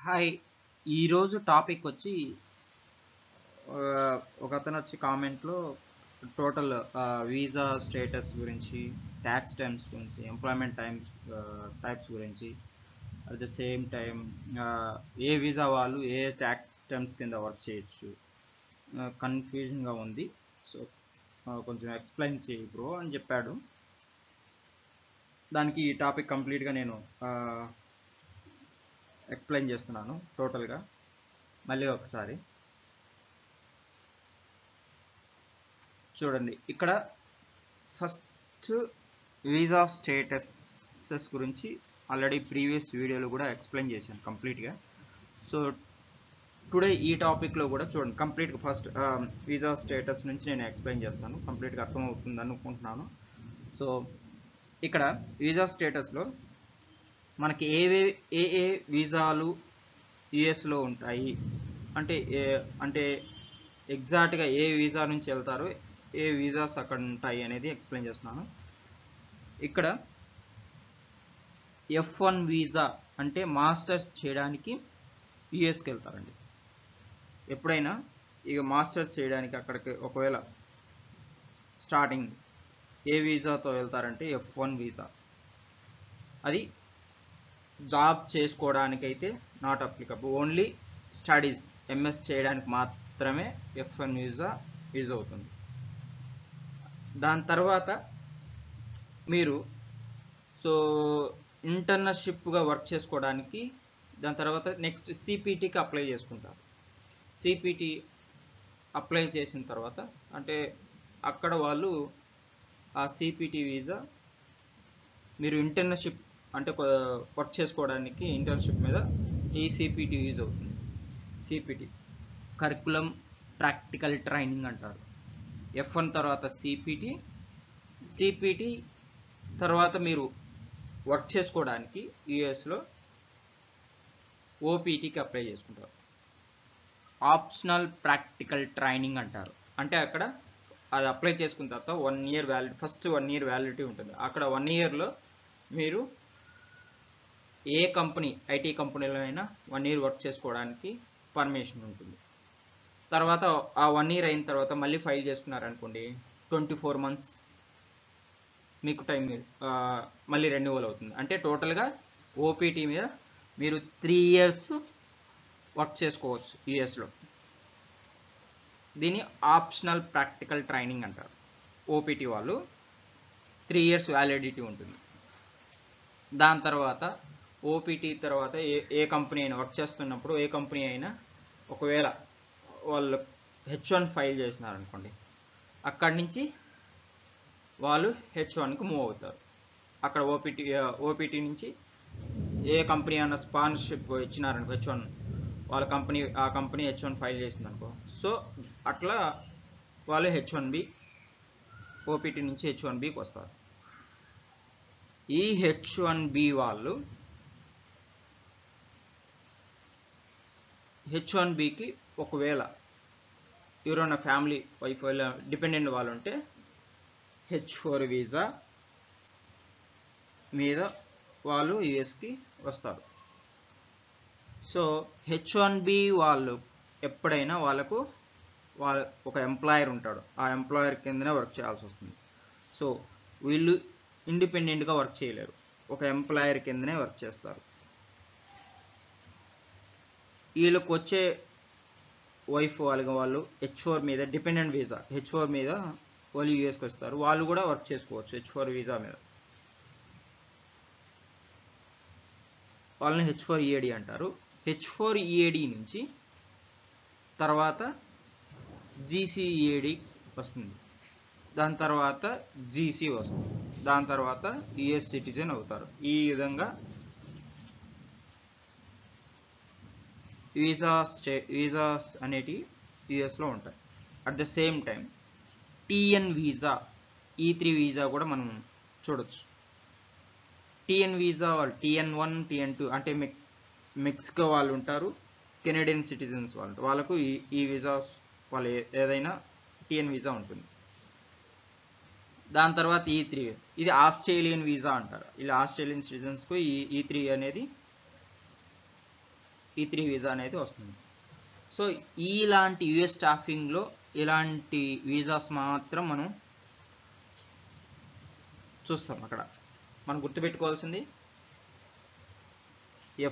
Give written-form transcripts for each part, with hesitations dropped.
Hi. ఈరోజు topic వచ్చి ఒకతను వచ్చి కామెంట్లో టోటల్ వీసా స్టేటస్ గురించి, ట్యాక్స్ టైమ్స్ గురించి, ఎంప్లాయ్మెంట్ టైప్స్ గురించి, at the same time A visa వాళ్ళు ఏ ట్యాక్స్ టైమ్స్ కింద వర్క్ చేయొచ్చు, కన్ఫ్యూజన్గా ఉంది. సో కొంచెం ఎక్స్ప్లెయిన్ చేయి బ్రో అని చెప్పాడు. దానికి ఈ టాపిక్ కంప్లీట్గా నేను ఎక్స్ప్లెయిన్ చేస్తున్నాను టోటల్గా. మళ్ళీ ఒకసారి చూడండి. ఇక్కడ ఫస్ట్ వీసా స్టేటసెస్ గురించి ఆల్రెడీ ప్రీవియస్ వీడియోలో కూడా ఎక్స్ప్లెయిన్ చేశాను కంప్లీట్గా. సో టుడే ఈ టాపిక్లో కూడా చూడండి కంప్లీట్గా ఫస్ట్ వీసా స్టేటస్ నుంచి నేను ఎక్స్ప్లెయిన్ చేస్తాను. కంప్లీట్గా అర్థమవుతుంది అనుకుంటున్నాను. సో ఇక్కడ వీసా స్టేటస్లో మనకి ఏ వీసాలు యుఎస్లో ఉంటాయి అంటే ఎగ్జాక్ట్గా ఏ వీసా నుంచి వెళ్తారు, ఏ వీసాస్ అక్కడ ఉంటాయి అనేది ఎక్స్ప్లెయిన్ చేస్తున్నాను. ఇక్కడ F1 వీసా అంటే మాస్టర్స్ చేయడానికి యుఎస్కి వెళ్తారండి. ఎప్పుడైనా ఇక మాస్టర్స్ చేయడానికి అక్కడికి ఒకవేళ స్టార్టింగ్ ఏ వీసాతో వెళ్తారంటే F1 వీసా. అది జాబ్ చేసుకోవడానికైతే not applicable, only studies MS చేయడానికి మాత్రమే F1 వీసా యూజ్ అవుతుంది. దాని తర్వాత మీరు ఇంటర్న్షిప్గా వర్క్ చేసుకోవడానికి దాని తర్వాత నెక్స్ట్ సిపిటికి అప్లై చేసుకుంటారు. సిపిటి అప్లై చేసిన తర్వాత అంటే అక్కడ వాళ్ళు ఆ సిపిటి వీసా మీరు ఇంటర్న్షిప్ అంటే వర్క్ చేసుకోవడానికి ఇంటర్న్షిప్ మీద ఈ సిపిటి యూజ్ అవుతుంది. సిపిటి కరికులం ప్రాక్టికల్ ట్రైనింగ్ అంటారు. F1 తర్వాత సిపిటి తర్వాత మీరు వర్క్ చేసుకోవడానికి యుఎస్లో ఓపీటీకి అప్లై చేసుకుంటారు. ఆప్షనల్ ప్రాక్టికల్ ట్రైనింగ్ అంటారు. అంటే అక్కడ అది అప్లై చేసుకున్న తర్వాత 1 year validity, first 1 year validity ఉంటుంది. అక్కడ 1 ఇయర్లో మీరు ఏ కంపెనీ, ఐటీ కంపెనీలో అయినా 1 ఇయర్ వర్క్ చేసుకోవడానికి పర్మిషన్ ఉంటుంది. తర్వాత ఆ 1 ఇయర్ అయిన తర్వాత మళ్ళీ ఫైల్ చేసుకున్నారనుకోండి, 24 మంత్స్ మీకు టైం మళ్ళీ రెన్యువల్ అవుతుంది. అంటే టోటల్గా ఓపీటీ మీద మీరు 3 ఇయర్స్ వర్క్ చేసుకోవచ్చు యుఎస్లో. దీన్ని ఆప్షనల్ ప్రాక్టికల్ ట్రైనింగ్ అంటారు. ఓపీటీ వాళ్ళు 3 ఇయర్స్ వ్యాలిడిటీ ఉంటుంది. దాని తర్వాత ఓపీటీ తర్వాత ఏ కంపెనీ అయినా వర్క్ చేస్తున్నప్పుడు ఏ కంపెనీ అయినా ఒకవేళ వాళ్ళు H1 ఫైల్ చేసినారనుకోండి, అక్కడి నుంచి వాళ్ళు H1కి మూవ్ అవుతారు. అక్కడ ఓపీటీ నుంచి ఏ కంపెనీ అన్న స్పాన్సర్షిప్ ఇచ్చినారనుకో, H1 ఆ కంపెనీ H1 ఫైల్ చేసిందనుకో, సో అట్లా వాళ్ళు H1B ఓపీటీ నుంచి H1Bకి వస్తారు. ఈ H1B వాళ్ళు H1Bకి ఒకవేళ ఎవరైనా ఫ్యామిలీ వైఫ్ డిపెండెంట్ వాళ్ళు ఉంటే H4 వీసా మీద వాళ్ళు యుఎస్కి వస్తారు. సో H1B వాళ్ళు ఎప్పుడైనా వాళ్ళ ఒక ఎంప్లాయర్ ఉంటాడు, ఆ ఎంప్లాయర్ కిందనే వర్క్ చేయాల్సి వస్తుంది. సో వీళ్ళు ఇండిపెండెంట్గా వర్క్ చేయలేరు, ఒక ఎంప్లాయర్ కిందనే వర్క్ చేస్తారు. వీళ్ళకి వచ్చే వైఫ్ వాళ్ళు H4 మీద డిపెండెంట్ వీసా, H4 మీద వాళ్ళు యూఎస్కి వస్తారు. వాళ్ళు కూడా వర్క్ చేసుకోవచ్చు H4 వీసా మీద. వాళ్ళని H4 EAD అంటారు. H4 EAD నుంచి తర్వాత GCEAD వస్తుంది, దాని తర్వాత GC వస్తుంది, దాని తర్వాత యుఎస్ సిటిజన్ అవుతారు. ఈ విధంగా వీసాస్ అనేటివి యుఎస్లో ఉంటాయి. At the same time TN visa, E3 visa కూడా మనం చూడొచ్చు. TN వీసా వాళ్ళు TN1 TN2 అంటే మెక్సికో వాళ్ళు ఉంటారు, కెనడియన్ సిటిజన్స్ వాళ్ళకు ఈ వీసాస్ వాళ్ళు ఏదైనా TN వీసా ఉంటుంది. దాని తర్వాత E3, ఇది ఆస్ట్రేలియన్ వీసా అంటారు. ఇలా ఆస్ట్రేలియన్ సిటిజన్స్కు ఈ E3 అనేది E3 వీసా అనేది వస్తుంది. సో ఇలాంటి యుఎస్ స్టాఫింగ్లో ఇలాంటి వీసాస్ మాత్రం మనం చూస్తాం. అక్కడ మనం గుర్తుపెట్టుకోవాల్సింది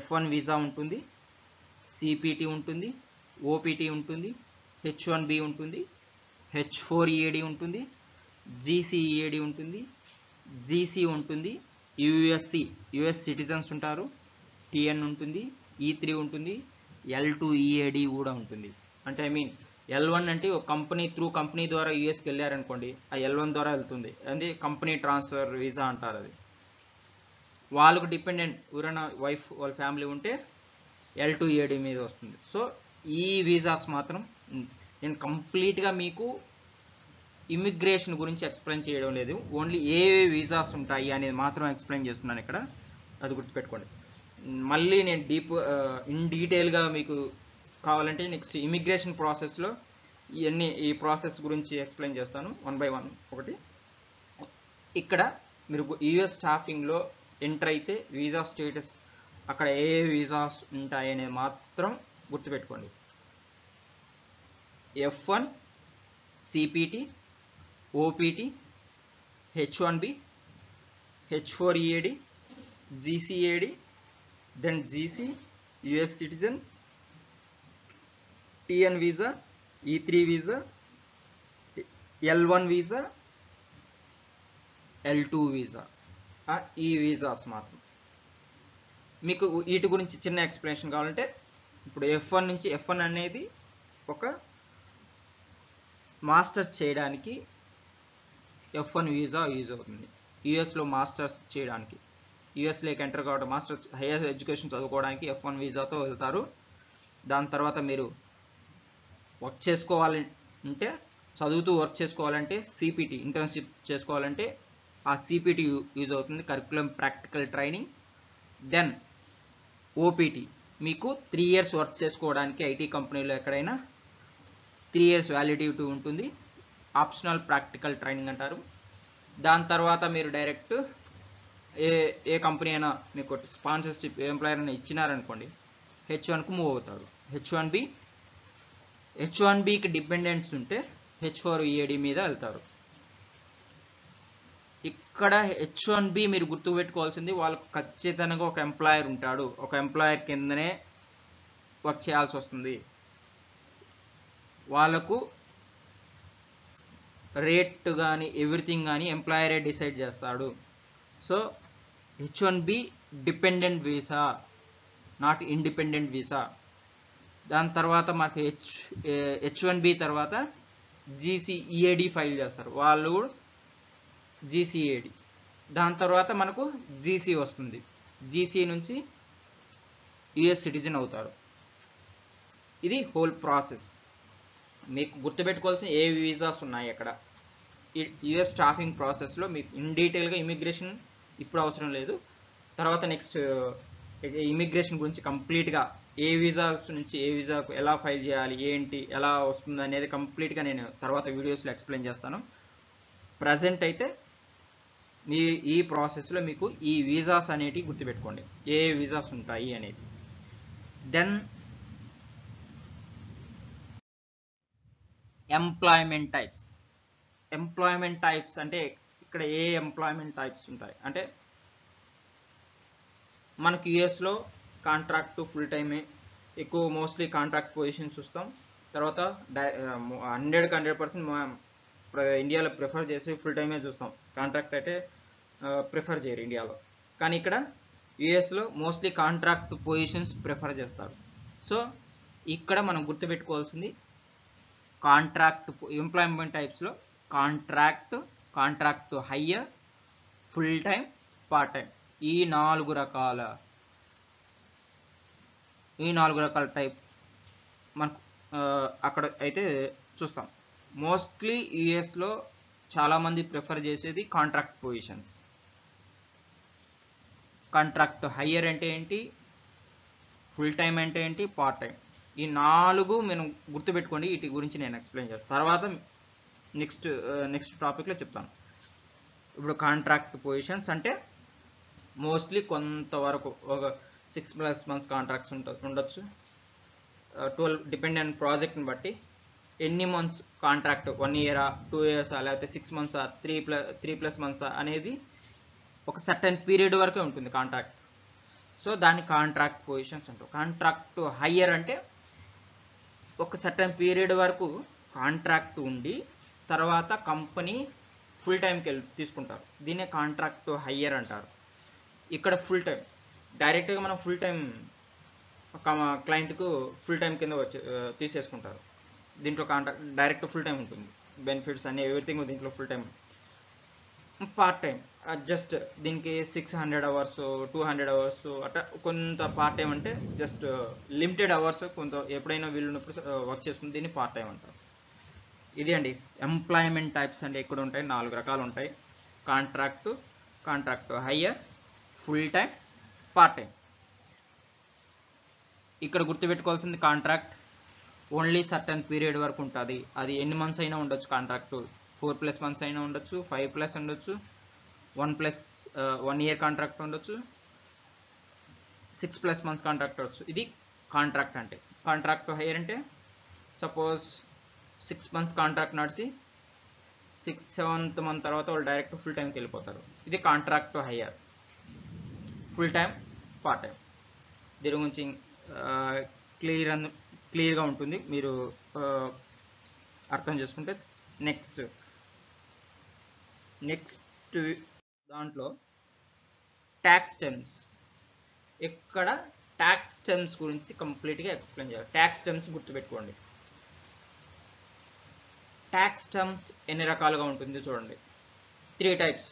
F1 వీసా ఉంటుంది, CPT ఉంటుంది, OPT ఉంటుంది, H1B ఉంటుంది, H4EAD ఉంటుంది, GCEAD ఉంటుంది, GC ఉంటుంది, US సిటిజన్స్ ఉంటారు, TN ఉంటుంది, E3 ఉంటుంది, L2EAD కూడా ఉంటుంది. అంటే L1 అంటే ఒక కంపెనీ ద్వారా యూఎస్కి వెళ్ళారనుకోండి, ఆ L1 ద్వారా వెళ్తుంది, అది కంపెనీ ట్రాన్స్ఫర్ వీసా అంటారు. అది వాళ్ళకు డిపెండెంట్ ఎవరైనా వైఫ్ వాళ్ళ ఫ్యామిలీ ఉంటే L2EAD మీద వస్తుంది. సో ఈ వీసాస్ మాత్రం నేను కంప్లీట్గా మీకు ఇమిగ్రేషన్ గురించి ఎక్స్ప్లెయిన్ చేయడం లేదు, ఓన్లీ ఏ వీసాస్ ఉంటాయి అనేది మాత్రం ఎక్స్ప్లెయిన్ చేస్తున్నాను ఇక్కడ, అది గుర్తుపెట్టుకోండి. మళ్ళీ నేను ఇన్ డీటెయిల్గా మీకు కావాలంటే నెక్స్ట్ ఇమిగ్రేషన్ ప్రాసెస్లో ఈ ప్రాసెస్ గురించి ఎక్స్ప్లెయిన్ చేస్తాను 1 by 1 ఒకటి. ఇక్కడ మీరు యుఎస్ స్టాఫింగ్లో ఎంటర్ అయితే వీసా స్టేటస్ అక్కడ ఏ వీసాస్ ఉంటాయి అనేది మాత్రం గుర్తుపెట్టుకోండి. F1, CPT, OPT, H1B, H4EAD, GCEAD, then GC, US citizens, TN visa, E3 visa, L1 visa, L2 visa. ఈ వీసాస్ మాత్రం మీకు వీటి గురించి చిన్న ఎక్స్ప్లెనేషన్ కావాలంటే, ఇప్పుడు F1 నుంచి F1 అనేది ఒక మాస్టర్స్ చేయడానికి F1 వీసా యూజ్ అవుతుంది. యుఎస్లో మాస్టర్స్ చేయడానికి, యుఎస్లోకి ఎంటర్ కావడం, మాస్టర్స్ హైయర్ ఎడ్యుకేషన్ చదువుకోవడానికి F1 వీసాతో వెళ్తారు. దాని తర్వాత మీరు వర్క్ చేసుకోవాలంటే, చదువుతూ వర్క్ చేసుకోవాలంటే CPT ఇంటర్న్షిప్ చేసుకోవాలంటే ఆ CPT యూజ్ అవుతుంది, curriculum practical training. Then OPT మీకు 3 years వర్క్ చేసుకోవడానికి ఐటీ కంపెనీలో ఎక్కడైనా 3 years వ్యాలిడిటీ ఉంటుంది, ఆప్షనల్ ప్రాక్టికల్ ట్రైనింగ్ అంటారు. దాని తర్వాత మీరు డైరెక్ట్ ఏ కంపెనీ అయినా మీకు స్పాన్సర్షిప్ ఎంప్లాయర్ అయినా ఇచ్చినారనుకోండి, H1కు మూవ్ అవుతారు. H1Bకి డిపెండెంట్స్ ఉంటే H4EAD మీద వెళ్తారు. ఇక్కడ H1B మీరు గుర్తుపెట్టుకోవాల్సింది, వాళ్ళకు ఖచ్చితంగా ఒక ఎంప్లాయర్ ఉంటాడు, ఒక ఎంప్లాయర్ కిందనే వర్క్ చేయాల్సి వస్తుంది. వాళ్ళకు రేట్ కానీ ఎవ్రీథింగ్ కానీ ఎంప్లాయరే డిసైడ్ చేస్తాడు. So H1B dependent visa, not independent visa. దాని తర్వాత మాకు H1B తర్వాత GCEAD ఫైల్ చేస్తారు, వాళ్ళు కూడా GCEAD. దాని తర్వాత మనకు GC వస్తుంది, GC నుంచి US సిటిజన్ అవుతారు. ఇది హోల్ ప్రాసెస్. మీకు గుర్తుపెట్టుకోవాల్సిన ఏ వీసాస్ ఉన్నాయి అక్కడ యుఎస్ స్టాఫింగ్ ప్రాసెస్లో మీకు ఇన్ డీటెయిల్గా. ఇమిగ్రేషన్ ఇప్పుడు అవసరం లేదు, తర్వాత నెక్స్ట్ ఇమిగ్రేషన్ గురించి కంప్లీట్గా ఏ వీసాస్ నుంచి ఏ వీసాకు ఎలా ఫైల్ చేయాలి, ఏంటి ఎలా వస్తుంది అనేది కంప్లీట్గా నేను తర్వాత వీడియోస్లో ఎక్స్ప్లెయిన్ చేస్తాను. ప్రజెంట్ అయితే ఈ ప్రాసెస్లో మీకు ఈ వీసాస్ అనేటివి గుర్తుపెట్టుకోండి, ఏ వీసాస్ ఉంటాయి అనేది. దెన్ ఎంప్లాయ్మెంట్ టైప్స్ అంటే ఇక్కడ ఏ ఎంప్లాయ్మెంట్ టైప్స్ ఉంటాయి అంటే, మనకి యుఎస్లో కాంట్రాక్ట్ ఫుల్ టైమే ఎక్కువ, మోస్ట్లీ కాంట్రాక్ట్ పొజిషన్స్ చూస్తాం. తర్వాత 100% ఇండియాలో ప్రిఫర్ చేసి ఫుల్ టైమే చూస్తాం, కాంట్రాక్ట్ అయితే ప్రిఫర్ చేయరు ఇండియాలో. కానీ ఇక్కడ యుఎస్లో మోస్ట్లీ కాంట్రాక్ట్ పొజిషన్స్ ప్రిఫర్ చేస్తారు. సో ఇక్కడ మనం గుర్తుపెట్టుకోవాల్సింది కాంట్రాక్ట్ ఎంప్లాయ్మెంట్ టైప్స్లో contract hire, full time, part time, ఈ 4 రకాల టైప్ మనకు అక్కడ అయితే చూస్తాం. మోస్ట్లీ యుఎస్లో చాలామంది ప్రిఫర్ చేసేది కాంట్రాక్ట్ పొజిషన్స్. కాంట్రాక్ట్ హయ్యర్ అంటే ఏంటి, ఫుల్ టైం అంటే ఏంటి, పార్ట్ టైం, ఈ 4 మనం గుర్తుపెట్టుకోండి. వీటి గురించి నేను ఎక్స్ప్లెయిన్ చేస్తాను తర్వాత నెక్స్ట్ టాపిక్లో చెప్తాను. ఇప్పుడు కాంట్రాక్ట్ పొజిషన్స్ అంటే మోస్ట్లీ కొంతవరకు ఒక 6+ months కాంట్రాక్ట్స్ ఉండొచ్చు. 12 డిపెండ్ ఆన్ ప్రాజెక్ట్ని బట్టి ఎన్ని మంత్స్ కాంట్రాక్ట్, 1 year 2 years లేకపోతే 6 months 3+ months అనేది ఒక సర్టెన్ పీరియడ్ వరకే ఉంటుంది కాంట్రాక్ట్. సో దాన్ని కాంట్రాక్ట్ పొజిషన్స్ అంటారు. కాంట్రాక్ట్ హయ్యర్ అంటే ఒక సర్టెన్ పీరియడ్ వరకు కాంట్రాక్ట్ ఉండి తర్వాత కంపెనీ ఫుల్ టైంకి తీసుకుంటారు. దీన్నే కాంట్రాక్ట్ హయ్యర్ అంటారు. ఇక్కడ ఫుల్ టైం డైరెక్ట్గా మనం ఫుల్ టైం క్లయింట్కు ఫుల్ టైం కింద తీసేసుకుంటారు. దీంట్లో కాంట్రాక్ట్ డైరెక్ట్ ఫుల్ టైం ఉంటుంది. బెనిఫిట్స్ అన్ని ఎవ్రీథింగ్ దీంట్లో full time. Part time just దీనికి 600 hours 200 hours అట్లా కొంత పార్ట్ టైం అంటే జస్ట్ లిమిటెడ్ అవర్స్ కొంత ఎప్పుడైనా వీలున్నప్పుడు వర్క్ చేసుకుని దీన్ని పార్ట్ టైం అంటారు. ఇది అండి ఎంప్లాయ్మెంట్ టైప్స్ అంటే ఎక్కడ ఉంటాయి, 4 రకాలు ఉంటాయి. Contract hire, full time, part time. ఇక్కడ గుర్తుపెట్టుకోవాల్సింది కాంట్రాక్ట్ ఓన్లీ సర్టన్ పీరియడ్ వరకు ఉంటుంది. అది ఎన్ని మంత్స్ అయినా ఉండొచ్చు. కాంట్రాక్ట్ 4+ months అయినా ఉండొచ్చు, 5+ ఉండొచ్చు, 1 year కాంట్రాక్ట్ ఉండొచ్చు, 6+ months కాంట్రాక్ట్ ఉండొచ్చు. ఇది కాంట్రాక్ట్ అంటే. కాంట్రాక్ట్ హైయర్ అంటే సపోజ్ 6 months కాంట్రాక్ట్ నడిచి 6-7th month తర్వాత వాళ్ళు డైరెక్ట్ ఫుల్ టైంకి వెళ్ళిపోతారు. ఇది contract hire. Full time, part time. దీని గురించి క్లియర్గా ఉంటుంది, మీరు అర్థం చేసుకుంటే. నెక్స్ట్ దాంట్లో ట్యాక్స్ టర్మ్స్. ఇక్కడ ట్యాక్స్ టర్మ్స్ గురించి కంప్లీట్గా ఎక్స్ప్లెయిన్ చేయాలి. ట్యాక్స్ టర్మ్స్ గుర్తుపెట్టుకోండి. ట్యాక్స్ టర్మ్స్ ఎన్ని రకాలుగా ఉంటుంది చూడండి. 3 types.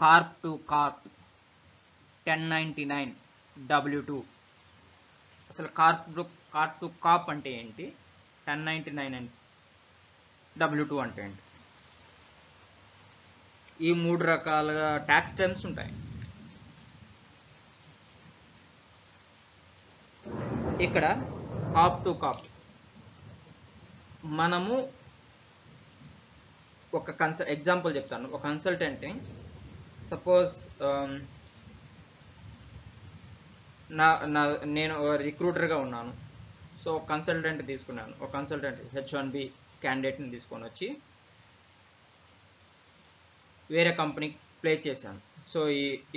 Corp to Corp, 1099, W2. అసలు కార్ప్ టు కార్ప్ అంటే ఏంటి, 1099 అంటే W2 అంటే ఏంటి, ఈ 3 రకాలుగా ట్యాక్స్ టర్మ్స్ ఉంటాయి. ఇక్కడ కార్ప్ టు కార్ప్ మనము ఒక ఎగ్జాంపుల్ చెప్తాను. ఒక కన్సల్టెంట్ని సపోజ్ నేను రిక్రూటర్గా ఉన్నాను. సో కన్సల్టెంట్ తీసుకున్నాను. ఒక కన్సల్టెంట్ H1B క్యాండిడేట్ని తీసుకొని వచ్చి వేరే కంపెనీకి ప్లేస్ చేశాను. సో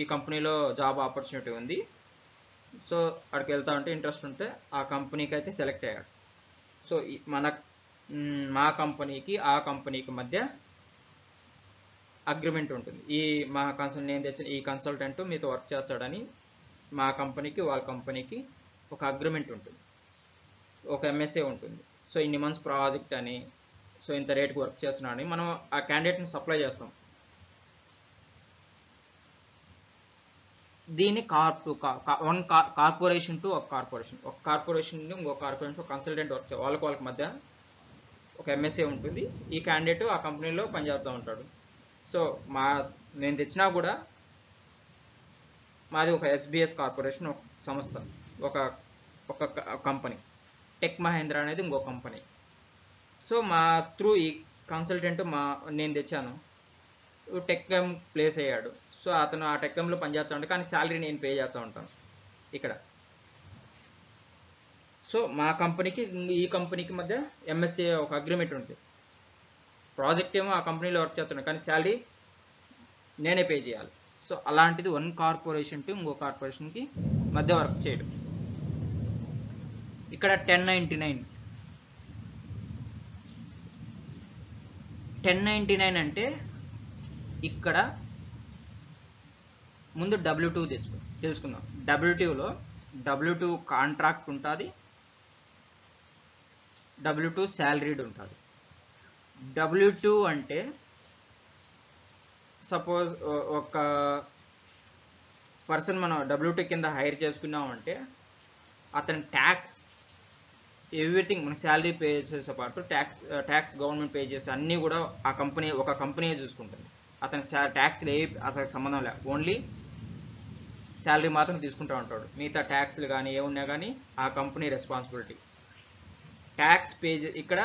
ఈ కంపెనీలో జాబ్ ఆపర్చునిటీ ఉంది. సో అక్కడికి వెళ్తా ఉంటే ఇంట్రెస్ట్ ఉంటే ఆ కంపెనీకి అయితే సెలెక్ట్ అయ్యాడు. సో మా కంపెనీకి ఆ కంపెనీకి మధ్య అగ్రిమెంట్ ఉంటుంది. నేను తెచ్చిన ఈ కన్సల్టెంట్ మీతో వర్క్ చేస్తాడని మా కంపెనీకి వాళ్ళ కంపెనీకి ఒక అగ్రిమెంట్ ఉంటుంది, ఒక MSA ఉంటుంది. సో ఇన్ని మంత్స్ ప్రాజెక్ట్ అని, సో ఇంత రేట్కి వర్క్ చేస్తున్నాడని మనం ఆ క్యాండిడేట్ని సప్లై చేస్తాం. దీన్ని కార్ప్ టు కార్పొరేషన్ టు ఒక కార్పొరేషన్ ఇంకో కార్పొరేషన్, ఒక కన్సల్టెంట్ వర్క్ వాళ్ళకి మధ్య ఒక MSA ఉంటుంది. ఈ క్యాండిడేట్ ఆ కంపెనీలో పనిచేస్తూ ఉంటాడు. సో నేను తెచ్చినా కూడా మాది ఒక SBS కార్పొరేషన్, ఒక సంస్థ, ఒక కంపెనీ. టెక్ మహేంద్ర అనేది ఇంకో కంపెనీ. సో మా త్రూ ఈ కన్సల్టెంట్ నేను తెచ్చాను, టెక్ఎం ప్లేస్ అయ్యాడు. సో అతను ఆ టెక్ఎంలో పనిచేస్తూ ఉంటాడు, కానీ శాలరీ నేను పే చేస్తూ ఉంటాను ఇక్కడ. సో మా కంపెనీకి ఈ కంపెనీకి మధ్య MSA ఒక అగ్రిమెంట్ ఉంటుంది. ప్రాజెక్ట్ ఏమో ఆ కంపెనీలో వర్క్ చేస్తున్నాడు, కానీ శాలరీ నేనే పే చేయాలి. సో అలాంటిది వన్ కార్పొరేషన్ టు ఇంకో కార్పొరేషన్కి మధ్య వర్క్ చేయడం. ఇక్కడ 1099 అంటే ఇక్కడ ముందు W2 తెలుసుకుందాం. W2 కాంట్రాక్ట్ ఉంటుంది, W2 శాలరీడ్ ఉంటుంది. W2 అంటే సపోజ్ ఒక పర్సన్ మనం W2 కింద హైర్ చేసుకున్నామంటే అతని ట్యాక్స్ ఎవ్రీథింగ్, మన శాలరీ పే చేసే పాటు ట్యాక్స్ గవర్నమెంట్ పే చేసే అన్నీ కూడా ఒక కంపెనీ చూసుకుంటుంది. అతని ట్యాక్స్లు అతనికి సంబంధం లేదు, ఓన్లీ శాలరీ మాత్రం తీసుకుంటూ ఉంటాడు. మిగతా ట్యాక్స్లు కానీ ఏమున్నా కానీ ఆ కంపెనీ రెస్పాన్సిబిలిటీ. ట్యాక్స్ పే ఇక్కడ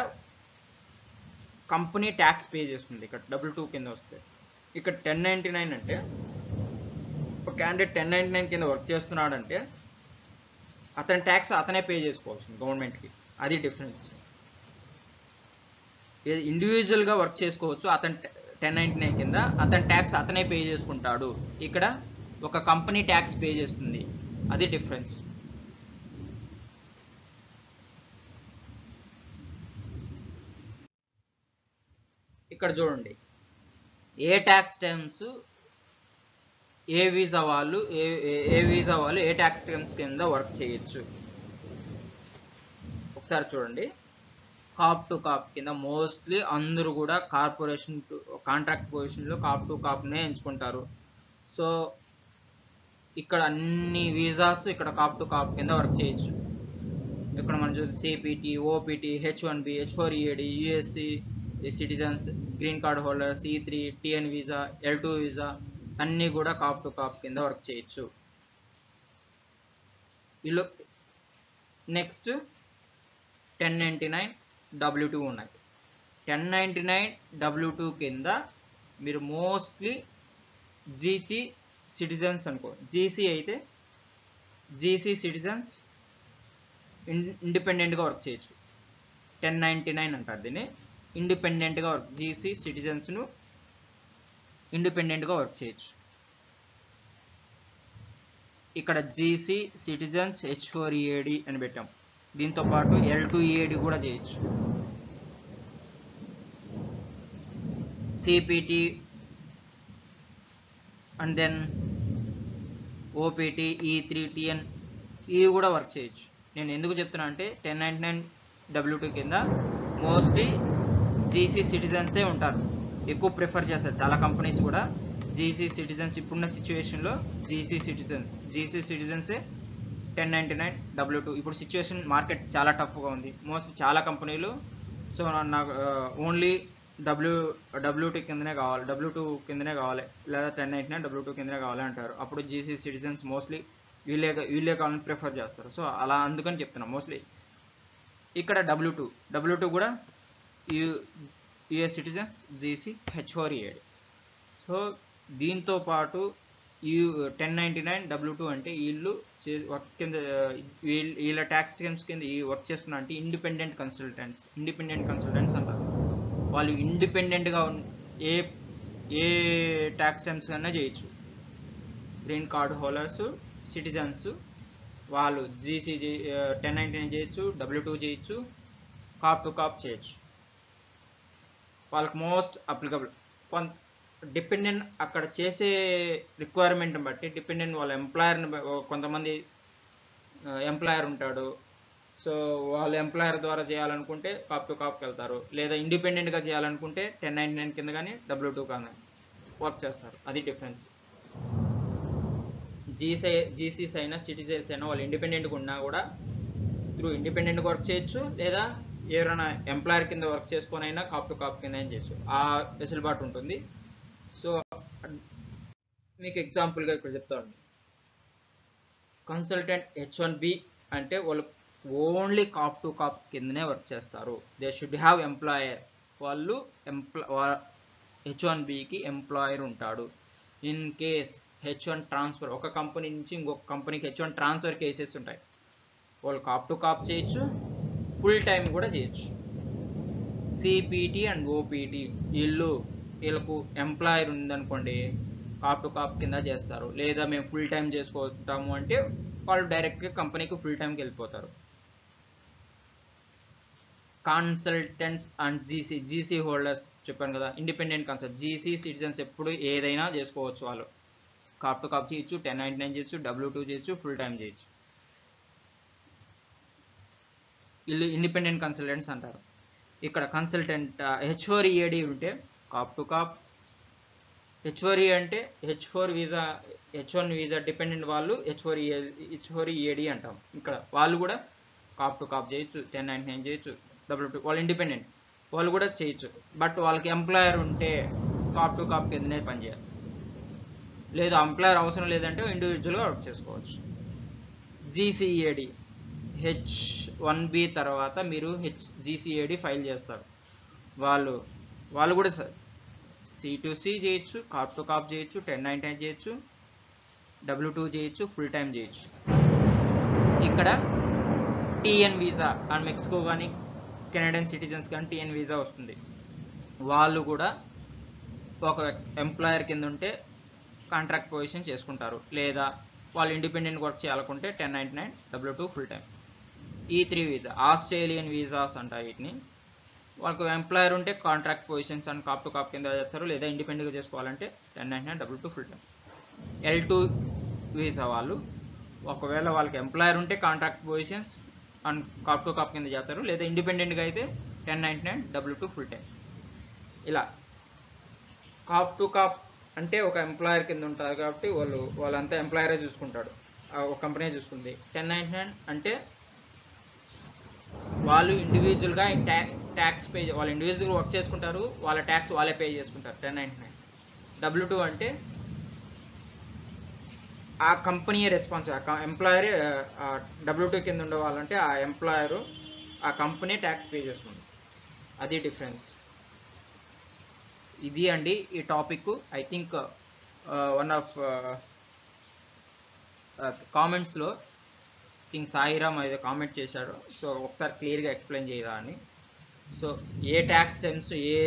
కంపెనీ ట్యాక్స్ పే చేస్తుంది. ఇక్కడ W2 కింద వస్తే. ఇక్కడ 1099 అంటే ఒక క్యాండిడేట్ 1099 కింద వర్క్ చేస్తున్నాడంటే అతని ట్యాక్స్ అతనే పే చేసుకోవాల్సింది గవర్నమెంట్కి. అది డిఫరెన్స్. ఇండివిజువల్గా వర్క్ చేసుకోవచ్చు, అతను 1099 కింద అతని ట్యాక్స్ అతనే పే చేసుకుంటాడు. ఇక్కడ ఒక కంపెనీ ట్యాక్స్ పే చేస్తుంది, అది డిఫరెన్స్. ఇక్కడ చూడండి, ఏ ట్యాక్స్ టర్మ్స్ ఏ వీసా వాళ్ళు ఏ ట్యాక్స్ టర్మ్స్ కింద వర్క్ చేయొచ్చు ఒకసారి చూడండి. కాప్ టు కాప్ కింద మోస్ట్లీ అందరూ కూడా కార్పొరేషన్ కాంట్రాక్ట్ పొజిషన్లో కాప్ టు కాప్నే ఎంచుకుంటారు. సో ఇక్కడ అన్ని వీసాస్ ఇక్కడ కాప్ టు కాప్ కింద వర్క్ చేయొచ్చు. ఇక్కడ మనం చూసి CPT, ఓపిటి, H1B, H4EAD, USC citizens, green card holders, E3, TN visa, L2 visa అన్నీ కూడా కాప్ టు కాప్ కింద వర్క్ చేయొచ్చు. వీళ్ళు నెక్స్ట్ 1099 W2 ఉన్నాయి. 1099 W2 కింద మీరు మోస్ట్లీ జీసీ సిటిజన్స్ అనుకో. జీసీ అయితే జీసీ సిటిజన్స్ ఇండిపెండెంట్గా వర్క్ చేయొచ్చు. 1099 అంటారు దీన్ని. ఇండిపెండెంట్గా వర్క్, జీసీ సిటిజన్స్ను ఇండిపెండెంట్గా వర్క్ చేయొచ్చు. ఇక్కడ జీసీ సిటిజన్స్ H4EAD అని పెట్టాం. దీంతో పాటు L2EAD కూడా చేయొచ్చు. CPT and then OPT, E3, TN ఇవి కూడా వర్క్ చేయొచ్చు. నేను ఎందుకు చెప్తున్నా అంటే 1099 W2 కింద మోస్ట్లీ జీసీ సిటిజన్సే ఉంటారు, ఎక్కువ ప్రిఫర్ చేస్తారు. చాలా కంపెనీస్ కూడా జీసీ సిటిజన్స్ ఇప్పుడున్న సిచ్యువేషన్లో జీసీ సిటిజన్సే 1099 W2. ఇప్పుడు సిచ్యువేషన్ మార్కెట్ చాలా టఫ్గా ఉంది. మోస్ట్లీ చాలా కంపెనీలు సో నాకు ఓన్లీ W2 కిందనే కావాలి, W2 కిందనే కావాలి, లేదా 1099 W2 కిందనే కావాలి అంటారు. అప్పుడు జీసీ సిటిజన్స్ మోస్ట్లీ వీళ్ళే కావాలని ప్రిఫర్ చేస్తారు. సో అలా అందుకని చెప్తున్నాం. మోస్ట్లీ ఇక్కడ W2 కూడా US citizens, GC, H4EAD. So దీంతో పాటు 1099 W2 అంటే వీళ్ళు వర్క్ కింద వీళ్ళ ట్యాక్స్ టర్మ్స్ కింద వర్క్ చేస్తున్నా అంటే ఇండిపెండెంట్ కన్సల్టెంట్స్ అంటారు. వాళ్ళు ఇండిపెండెంట్గా ఏ ట్యాక్స్ టర్మ్స్ కన్నా చేయొచ్చు. గ్రీన్ కార్డ్ హోల్డర్స్, సిటిజన్స్ వాళ్ళు జీసీ 1099 చేయొచ్చు, W2 చేయొచ్చు, కాప్ టు కాప్ చేయొచ్చు. వాళ్ళకి మోస్ట్ అప్లికబుల్. డిపెండెంట్ అక్కడ చేసే రిక్వైర్మెంట్ని బట్టి డిపెండెంట్ వాళ్ళ ఎంప్లాయర్ని, కొంతమంది ఎంప్లాయర్ ఉంటాడు, సో వాళ్ళు ఎంప్లాయర్ ద్వారా చేయాలనుకుంటే కాప్ టు కాప్కి వెళ్తారు, లేదా ఇండిపెండెంట్గా చేయాలనుకుంటే 1099 కింద కానీ W2 కానీ వర్క్ చేస్తారు. అది డిఫరెన్స్. జీసీస్ అయినా సిటిజన్స్ అయినా వాళ్ళు ఇండిపెండెంట్గా ఉన్నా కూడా ఇండిపెండెంట్గా వర్క్ చేయొచ్చు, లేదా ఎవరైనా ఎంప్లాయర్ కింద వర్క్ చేసుకొని అయినా కాప్ టు కాప్ కింద అయినా చేయొచ్చు. ఆ వెసులుబాటు ఉంటుంది. సో మీకు ఎగ్జాంపుల్గా ఇక్కడ చెప్తాను. కన్సల్టెంట్ H1B అంటే వాళ్ళు ఓన్లీ కాప్ టు కాప్ కిందనే వర్క్ చేస్తారు. They should have employer. వాళ్ళు H1Bకి ఎంప్లాయర్ ఉంటాడు. ఇన్ కేస్ H1 ట్రాన్స్ఫర్, ఒక కంపెనీ నుంచి ఇంకొక కంపెనీకి H1 ట్రాన్స్ఫర్ కేసెస్ ఉంటాయి. వాళ్ళు కాప్ టు కాప్ చేయొచ్చు, ఫుల్ టైం కూడా చేయొచ్చు. సిపిటి అండ్ ఓపీటీ వీళ్ళకు ఎంప్లాయర్ ఉందనుకోండి, కాప్ టు కాప్ కింద చేస్తారు. లేదా మేము ఫుల్ టైం చేసుకుంటాము అంటే వాళ్ళు డైరెక్ట్గా కంపెనీకి ఫుల్ టైంకి వెళ్ళిపోతారు. కన్సల్టెంట్స్ అండ్ జీసీ హోల్డర్స్ చెప్పాను కదా, ఇండిపెండెంట్ జీసీ సిటిజన్స్ ఎప్పుడు ఏదైనా చేసుకోవచ్చు. వాళ్ళు కాప్ టు కాప్ చేయొచ్చు, 1099 చేయొచ్చు, W2 చేయొచ్చు, ఫుల్ టైం చేయొచ్చు. వీళ్ళు ఇండిపెండెంట్ కన్సల్టెంట్స్ అంటారు. ఇక్కడ కన్సల్టెంట్ H4EAD ఉంటే కాప్ టు కాప్. H4E అంటే H1 వీసా డిపెండెంట్ వాళ్ళు H4EAD అంటాం. ఇక్కడ వాళ్ళు కూడా కాప్ టు కాప్ చేయొచ్చు, 1099 చేయొచ్చు, W2. వాళ్ళు ఇండిపెండెంట్, వాళ్ళు కూడా చేయొచ్చు. బట్ వాళ్ళకి ఎంప్లాయర్ ఉంటే కాప్ టు కాప్ కిందనే పనిచేయాలి. లేదు ఎంప్లాయర్ అవసరం లేదంటే ఇండివిజువల్గా వర్క్ చేసుకోవచ్చు. GCEAD H1B తర్వాత మీరు GCEAD ఫైల్ చేస్తారు. వాళ్ళు కూడా C2C చేయొచ్చు, కాప్ టు కాప్ చేయొచ్చు, 1099 చేయొచ్చు, W2 చేయొచ్చు, ఫుల్ టైం చేయొచ్చు. ఇక్కడ TN వీసా అండ్ మెక్సికో కానీ కెనడియన్ సిటిజన్స్ కానీ TN వీసా వస్తుంది. వాళ్ళు కూడా ఒక ఎంప్లాయర్ కింద ఉంటే కాంట్రాక్ట్ పొజిషన్ చేసుకుంటారు, లేదా వాళ్ళు ఇండిపెండెంట్ వర్క్ చేయాలనుకుంటే 1099 W2 ఫుల్ టైం. ఈ 3 వీసా ఆస్ట్రేలియన్ వీసాస్ అంటారు వీటిని. వాళ్ళకు ఎంప్లాయర్ ఉంటే contract positions and corp to corp కింద చేస్తారు, లేదా ఇండిపెండెంట్గా చేసుకోవాలంటే 1099 W2 full time. L2 visa వాళ్ళు ఒకవేళ వాళ్ళకి ఎంప్లాయర్ ఉంటే contract positions and corp to corp కింద చేస్తారు, లేదా ఇండిపెండెంట్గా అయితే 1099 W2 ఫుల్ టైం. ఇలా కాప్ టు కాప్ అంటే ఒక ఎంప్లాయర్ కింద ఉంటారు కాబట్టి వాళ్ళంతా ఎంప్లాయరే చూసుకుంటాడు, ఒక కంపెనీ చూసుకుంది. 1099 అంటే వాళ్ళు ఇండివిజువల్గా ట్యాక్స్ పే, వాళ్ళు ఇండివిజువల్ వర్క్ చేసుకుంటారు, వాళ్ళ ట్యాక్స్ వాళ్ళే పే చేసుకుంటారు 1099. W2 అంటే ఆ కంపెనీ రెస్పాన్స్, ఎంప్లాయరే W2 కింద ఉండే వాళ్ళంటే ఆ ఎంప్లాయరు ఆ కంపెనీ ట్యాక్స్ పే చేసుకుంటారు. అది డిఫరెన్స్. ఇది అండి ఈ topic. I think one of కామెంట్స్లో సాయిరామ్ అయితే కామెంట్ చేశాడు, సో ఒకసారి క్లియర్గా ఎక్స్ప్లెయిన్ చేయరా అని. సో ఏ ట్యాక్స్ టర్మ్స్ ఏ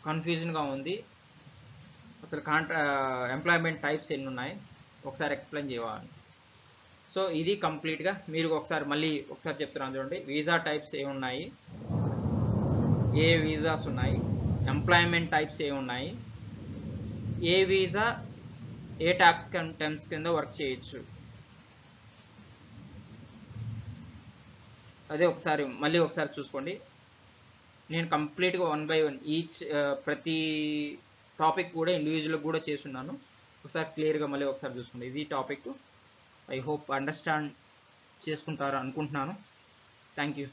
కన్ఫ్యూజన్గా ఉంది, అసలు ఎంప్లాయ్మెంట్ టైప్స్ ఎన్ని ఉన్నాయి ఒకసారి ఎక్స్ప్లెయిన్ చేయాలి. సో ఇది కంప్లీట్గా మీరు మళ్ళీ ఒకసారి చెప్తున్నాను చూడండి. వీసా టైప్స్ ఏమున్నాయి, ఏ వీసాస్ ఉన్నాయి, ఎంప్లాయ్మెంట్ టైప్స్ ఏమున్నాయి, ఏ వీసా ఏ ట్యాక్స్ టర్మ్స్ కింద వర్క్ చేయొచ్చు, అదే మళ్ళీ ఒకసారి చూసుకోండి. నేను కంప్లీట్గా 1 by 1 ఈచ్ ప్రతి టాపిక్ కూడా ఇండివిజువల్గా కూడా చేస్తున్నాను. ఒకసారి క్లియర్గా మళ్ళీ ఒకసారి చూసుకోండి. ఇది టాపిక్. ఐ హోప్ అండర్స్టాండ్ చేసుకుంటారు అనుకుంటున్నాను. Thank you.